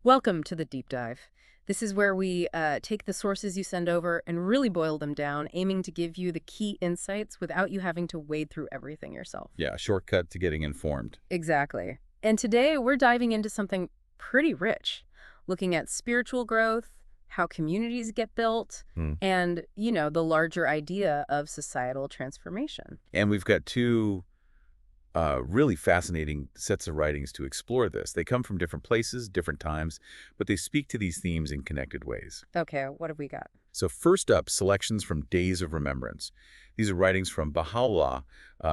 Welcome to the deep dive. This is where we take the sources you send over and really boil them down, aiming to give you the key insights without you having to wade through everything yourself. Yeah, shortcut to getting informed. Exactly. And today we're diving into something pretty rich, looking at spiritual growth, how communities get built, Hmm. and, the larger idea of societal transformation. And we've got two really fascinating sets of writings to explore this. They come from different places, different times, but they speak to these themes in connected ways. Okay, what have we got? So first up, selections from Days of Remembrance. These are writings from Baha'u'llah,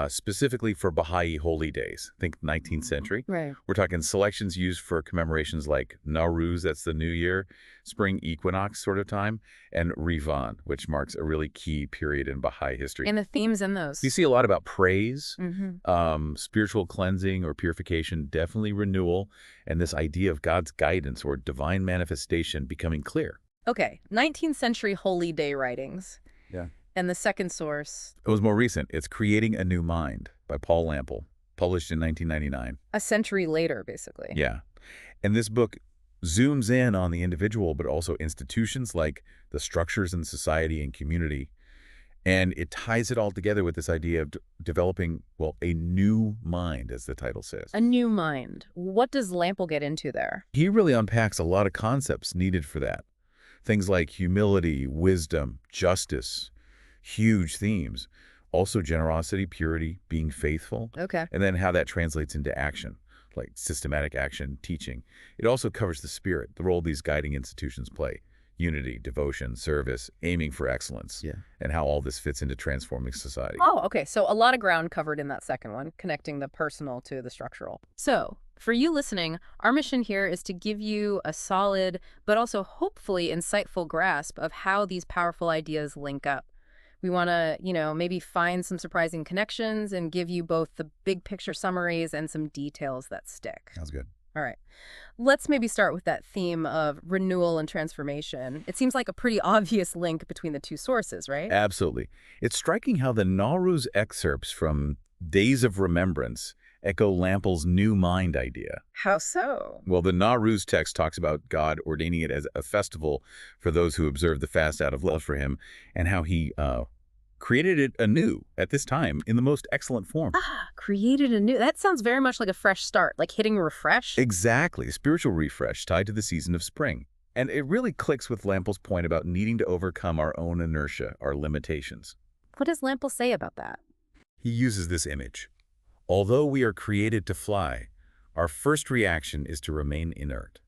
specifically for Bahá'í holy days. Think 19th century. Right. We're talking selections used for commemorations like Nowruz, that's the new year, spring equinox sort of time, and Rivan, which marks a really key period in Bahá'í history. And the themes in those. We see a lot about praise, Mm-hmm. spiritual cleansing or purification, definitely renewal, and this idea of God's guidance or divine manifestation becoming clear. Okay, 19th century holy day writings. Yeah. And the second source, It was more recent. It's Creating a New Mind by Paul Lample, published in 1999. a century later, basically. Yeah. And this book zooms in on the individual, but also institutions like the structures in society and community. And it ties it all together with this idea of developing, well, a new mind, as the title says. A new mind. What does Lample get into there? He really unpacks a lot of concepts needed for that. Things like humility, wisdom, justice, huge themes. Also generosity, purity, being faithful, Okay. and then how that translates into action, like systematic action, teaching. It also covers the spirit, the role these guiding institutions play. Unity, devotion, service, aiming for excellence, and how all this fits into transforming society. Oh, okay. So a lot of ground covered in that second one, connecting the personal to the structural. So, for you listening, our mission here is to give you a solid, but also hopefully insightful grasp of how these powerful ideas link up. We want to, maybe find some surprising connections and give you both the big picture summaries and some details that stick. Sounds good. All right. Let's maybe start with that theme of renewal and transformation. It seems like a pretty obvious link between the two sources, right? Absolutely. It's striking how the Nowruz excerpts from Days of Remembrance echo Lample's new mind idea. How so? Well, the Nowruz text talks about God ordaining it as a festival for those who observe the fast out of love for him, and how he created it anew at this time in the most excellent form. Ah, created a new. That sounds very much like a fresh start, like hitting refresh. Exactly, spiritual refresh tied to the season of spring. And it really clicks with Lample's point about needing to overcome our own inertia, our limitations. What does Lample say about that? He uses this image. Although we are created to fly, our first reaction is to remain inert.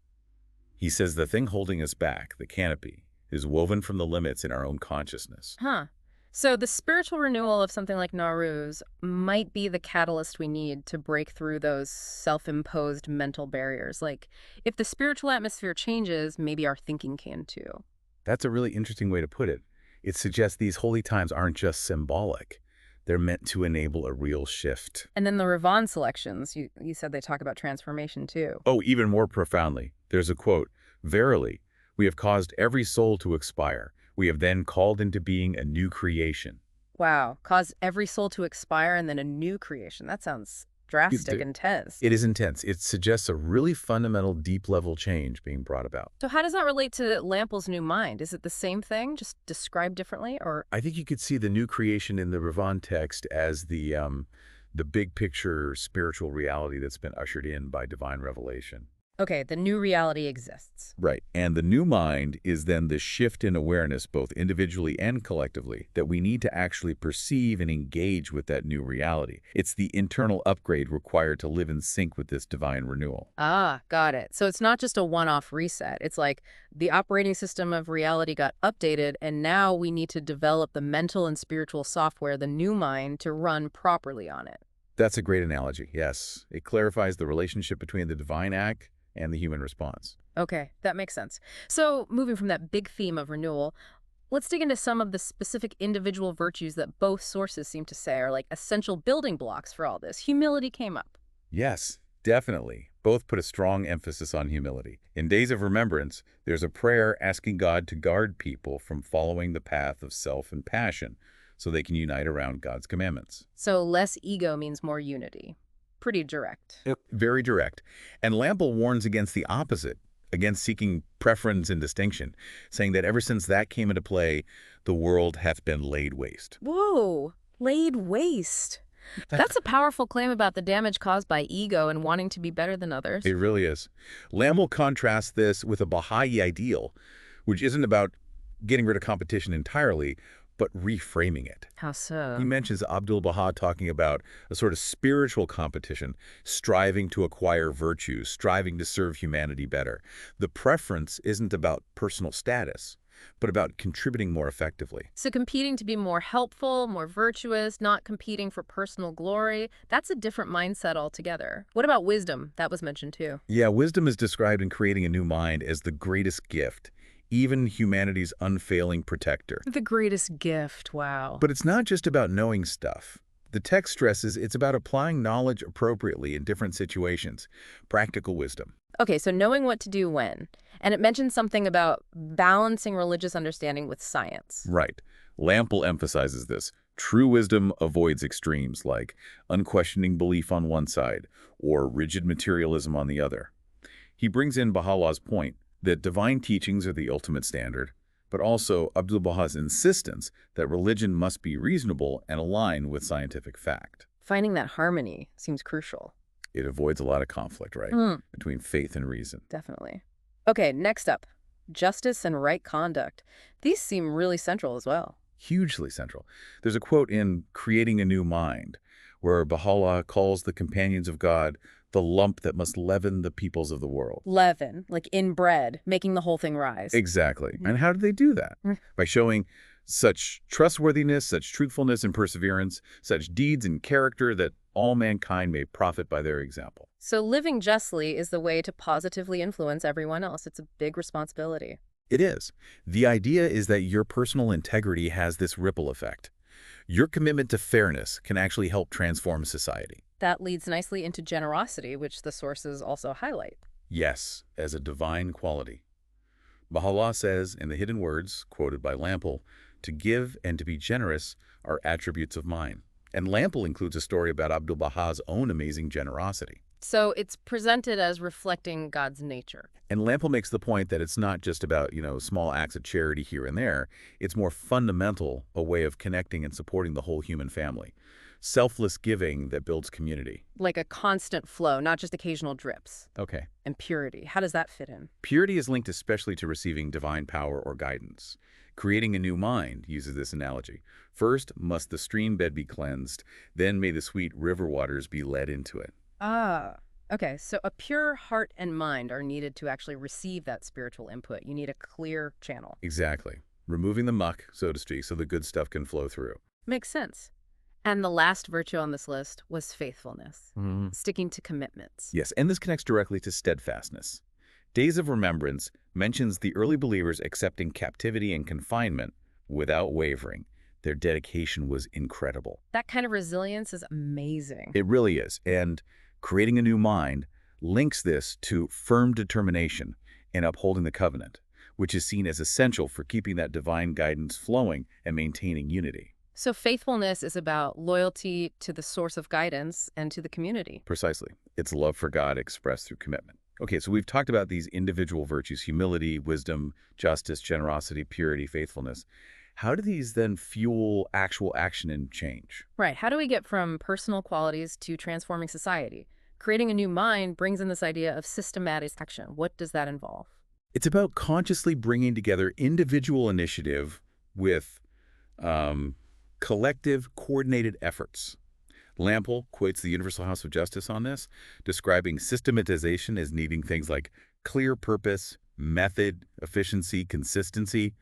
He says the thing holding us back, the canopy, is woven from the limits in our own consciousness. Huh. So the spiritual renewal of something like Nowruz might be the catalyst we need to break through those self-imposed mental barriers. Like, if the spiritual atmosphere changes, maybe our thinking can too. That's a really interesting way to put it. It suggests these holy times aren't just symbolic. They're meant to enable a real shift. And then the Ravon selections, you said they talk about transformation too. Oh, even more profoundly, there's a quote, "Verily, we have caused every soul to expire. We have then called into being a new creation." Wow. Cause every soul to expire and then a new creation. That sounds drastic, intense. It is intense. It suggests a really fundamental, deep-level change being brought about. So how does that relate to Lample's new mind? Is it the same thing, just described differently, or? I think you could see the new creation in the Ravon text as the big picture spiritual reality that's been ushered in by divine revelation. Okay, the new reality exists. Right. And the new mind is then the shift in awareness, both individually and collectively, that we need to actually perceive and engage with that new reality. It's the internal upgrade required to live in sync with this divine renewal. Ah, got it. So it's not just a one-off reset. It's like the operating system of reality got updated, and now we need to develop the mental and spiritual software, the new mind, to run properly on it. That's a great analogy, yes. It clarifies the relationship between the divine act and the human response. Okay, that makes sense. So moving from that big theme of renewal, let's dig into some of the specific individual virtues that both sources seem to say are like essential building blocks for all this. Humility came up. Yes, definitely. Both put a strong emphasis on humility. In Days of Remembrance, there's a prayer asking God to guard people from following the path of self and passion so they can unite around God's commandments. So less ego means more unity. Pretty direct. Very direct. And Lample warns against the opposite, against seeking preference and distinction, saying that ever since that came into play, the world hath been laid waste. Whoa, laid waste. That's a powerful claim about the damage caused by ego and wanting to be better than others. It really is. Lample contrasts this with a Bahá'í ideal, which isn't about getting rid of competition entirely, but reframing it. How so? He mentions Abdu'l-Baha talking about a sort of spiritual competition, striving to acquire virtues, striving to serve humanity better. The preference isn't about personal status, but about contributing more effectively. So competing to be more helpful, more virtuous, not competing for personal glory, that's a different mindset altogether. What about wisdom? That was mentioned too. Yeah, wisdom is described in Creating a New Mind as the greatest gift, even humanity's unfailing protector. The greatest gift, wow. But it's not just about knowing stuff. The text stresses it's about applying knowledge appropriately in different situations, practical wisdom. Okay, so knowing what to do when. And it mentions something about balancing religious understanding with science. Right. Lample emphasizes this. True wisdom avoids extremes like unquestioning belief on one side or rigid materialism on the other. He brings in Baha'u'llah's point that divine teachings are the ultimate standard, but also Abdu'l-Baha's insistence that religion must be reasonable and align with scientific fact. Finding that harmony seems crucial. It avoids a lot of conflict, right, between faith and reason. Definitely. Okay, next up, justice and right conduct. These seem really central as well. Hugely central. There's a quote in Creating a New Mind where Baha'u'llah calls the companions of God the lump that must leaven the peoples of the world. Leaven, like in bread, making the whole thing rise. Exactly. And how do they do that? By showing such trustworthiness, such truthfulness and perseverance, such deeds and character that all mankind may profit by their example. So living justly is the way to positively influence everyone else. It's a big responsibility. It is. The idea is that your personal integrity has this ripple effect. Your commitment to fairness can actually help transform society. That leads nicely into generosity, which the sources also highlight. Yes, as a divine quality. Baha'u'llah says in the Hidden Words, quoted by Lample, to give and to be generous are attributes of mine. And Lample includes a story about Abdu'l-Baha's own amazing generosity. So it's presented as reflecting God's nature. And Lample makes the point that it's not just about, small acts of charity here and there. It's more fundamental, a way of connecting and supporting the whole human family. Selfless giving that builds community. Like a constant flow, not just occasional drips. Okay. And purity, how does that fit in? Purity is linked especially to receiving divine power or guidance. Creating a New Mind uses this analogy. First must the stream bed be cleansed, then may the sweet river waters be led into it. Ah, okay. So a pure heart and mind are needed to actually receive that spiritual input. You need a clear channel. Exactly. Removing the muck, so to speak, so the good stuff can flow through. Makes sense. And the last virtue on this list was faithfulness, sticking to commitments. Yes, and this connects directly to steadfastness. Days of Remembrance mentions the early believers accepting captivity and confinement without wavering. Their dedication was incredible. That kind of resilience is amazing. It really is. And Creating a New Mind links this to firm determination in upholding the covenant, which is seen as essential for keeping that divine guidance flowing and maintaining unity. So faithfulness is about loyalty to the source of guidance and to the community. Precisely. It's love for God expressed through commitment. Okay, so we've talked about these individual virtues: humility, wisdom, justice, generosity, purity, faithfulness. How do these then fuel actual action and change? Right. How do we get from personal qualities to transforming society? Creating a New Mind brings in this idea of systematic action. What does that involve? It's about consciously bringing together individual initiative with collective, coordinated efforts. Lample quotes the Universal House of Justice on this, describing systematization as needing things like clear purpose, method, efficiency, consistency,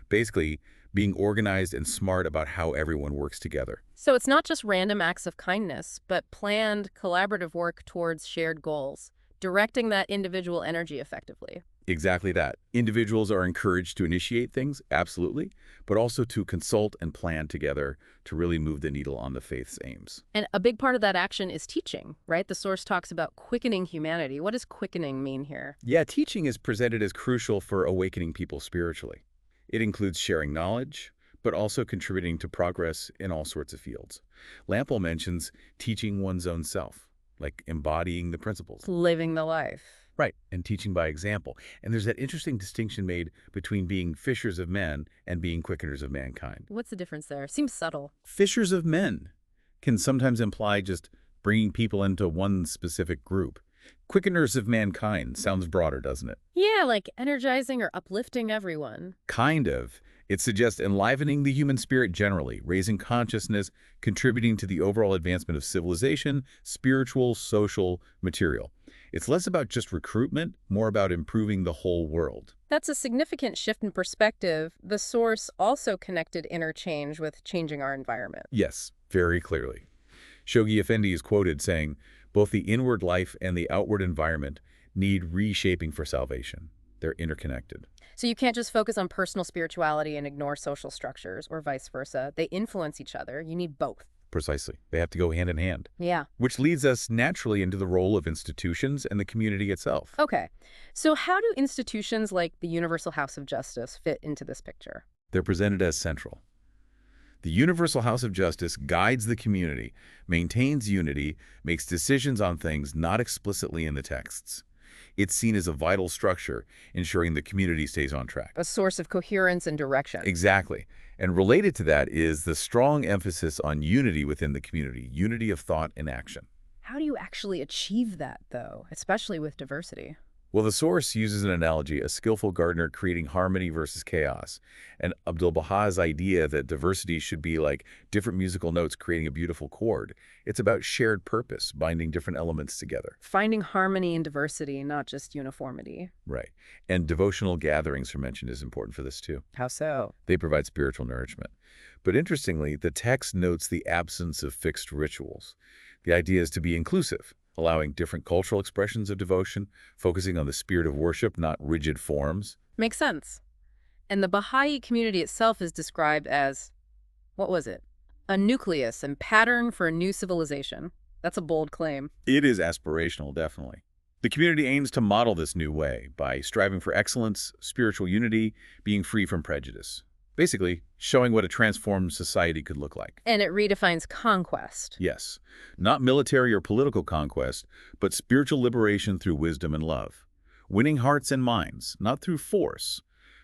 basically being organized and smart about how everyone works together. So it's not just random acts of kindness, but planned, collaborative work towards shared goals, directing that individual energy effectively. Exactly that. Individuals are encouraged to initiate things, absolutely, but also to consult and plan together to really move the needle on the faith's aims. And a big part of that action is teaching, right? The source talks about quickening humanity. What does quickening mean here? Yeah, teaching is presented as crucial for awakening people spiritually. It includes sharing knowledge, but also contributing to progress in all sorts of fields. Lample mentions teaching one's own self, like embodying the principles. Living the life. Right, and teaching by example. And there's that interesting distinction made between being fishers of men and being quickeners of mankind. What's the difference there? Seems subtle. Fishers of men can sometimes imply just bringing people into one specific group. Quickeners of mankind sounds broader, doesn't it? Yeah, like energizing or uplifting everyone. Kind of. It suggests enlivening the human spirit generally, raising consciousness, contributing to the overall advancement of civilization, spiritual, social, material. It's less about just recruitment, more about improving the whole world. That's a significant shift in perspective. The source also connected interchange with changing our environment. Yes, very clearly. Shoghi Effendi is quoted saying, both the inward life and the outward environment need reshaping for salvation. They're interconnected. So you can't just focus on personal spirituality and ignore social structures, or vice versa. They influence each other. You need both. Precisely. They have to go hand in hand. Yeah. Which leads us naturally into the role of institutions and the community itself. Okay. So how do institutions like the Universal House of Justice fit into this picture? They're presented as central. The Universal House of Justice guides the community, maintains unity, makes decisions on things not explicitly in the texts. It's seen as a vital structure, ensuring the community stays on track. A source of coherence and direction. Exactly. And related to that is the strong emphasis on unity within the community, unity of thought and action. How do you actually achieve that, though, especially with diversity? Well, the source uses an analogy, a skillful gardener creating harmony versus chaos, and Abdu'l-Bahá's idea that diversity should be like different musical notes creating a beautiful chord. It's about shared purpose, binding different elements together. Finding harmony in diversity, not just uniformity. Right. And devotional gatherings are mentioned as important for this too. How so? They provide spiritual nourishment. But interestingly, the text notes the absence of fixed rituals. The idea is to be inclusive, allowing different cultural expressions of devotion, focusing on the spirit of worship, not rigid forms. Makes sense. And the Baha'i community itself is described as, what was it? A nucleus and pattern for a new civilization. That's a bold claim. It is aspirational, definitely. The community aims to model this new way by striving for excellence, spiritual unity, being free from prejudice. Basically, showing what a transformed society could look like. And it redefines conquest. Yes, not military or political conquest, but spiritual liberation through wisdom and love. Winning hearts and minds, not through force,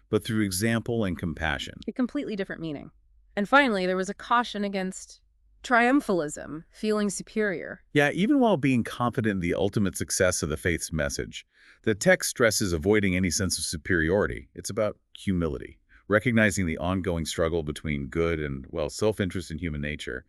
but through example and compassion. A completely different meaning. And finally, there was a caution against triumphalism, feeling superior. Yeah, even while being confident in the ultimate success of the faith's message, the text stresses avoiding any sense of superiority. It's about humility, recognizing the ongoing struggle between good and, well, self-interest in human nature,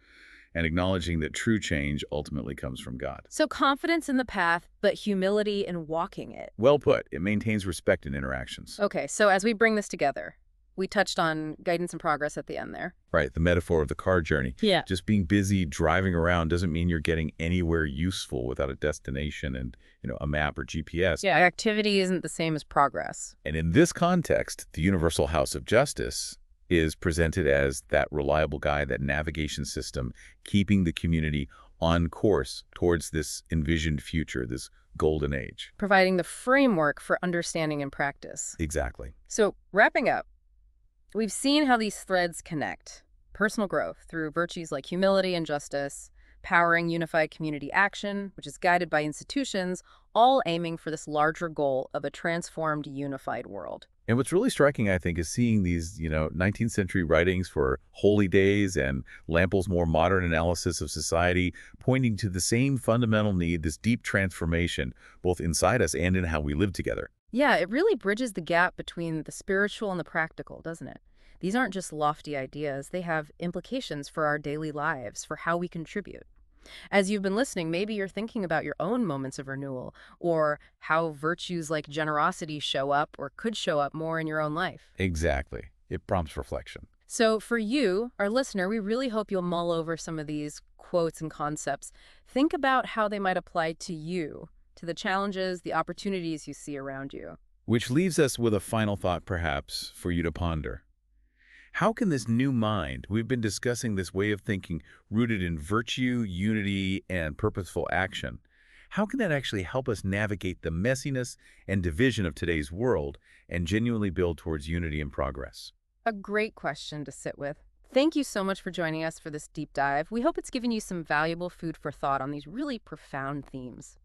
and acknowledging that true change ultimately comes from God. So confidence in the path, but humility in walking it. Well put. It maintains respect in interactions. Okay, so as we bring this together, we touched on guidance and progress at the end there. Right, the metaphor of the car journey. Yeah. Just being busy driving around doesn't mean you're getting anywhere useful without a destination and, a map or GPS. Yeah, activity isn't the same as progress. And in this context, the Universal House of Justice is presented as that reliable guide, that navigation system, keeping the community on course towards this envisioned future, this golden age. Providing the framework for understanding and practice. Exactly. So, wrapping up, we've seen how these threads connect. Personal growth through virtues like humility and justice, powering unified community action, which is guided by institutions, all aiming for this larger goal of a transformed, unified world. And what's really striking, I think, is seeing these, 19th century writings for holy days and Lample's more modern analysis of society, pointing to the same fundamental need, this deep transformation, both inside us and in how we live together. Yeah, it really bridges the gap between the spiritual and the practical, doesn't it? These aren't just lofty ideas. They have implications for our daily lives, for how we contribute. As you've been listening, maybe you're thinking about your own moments of renewal, or how virtues like generosity show up or could show up more in your own life. Exactly. It prompts reflection. So for you, our listener, we really hope you'll mull over some of these quotes and concepts. Think about how they might apply to you, to the challenges, the opportunities you see around you. Which leaves us with a final thought, perhaps, for you to ponder. How can this new mind, we've been discussing this way of thinking rooted in virtue, unity, and purposeful action, how can that actually help us navigate the messiness and division of today's world and genuinely build towards unity and progress? A great question to sit with. Thank you so much for joining us for this deep dive. We hope it's given you some valuable food for thought on these really profound themes.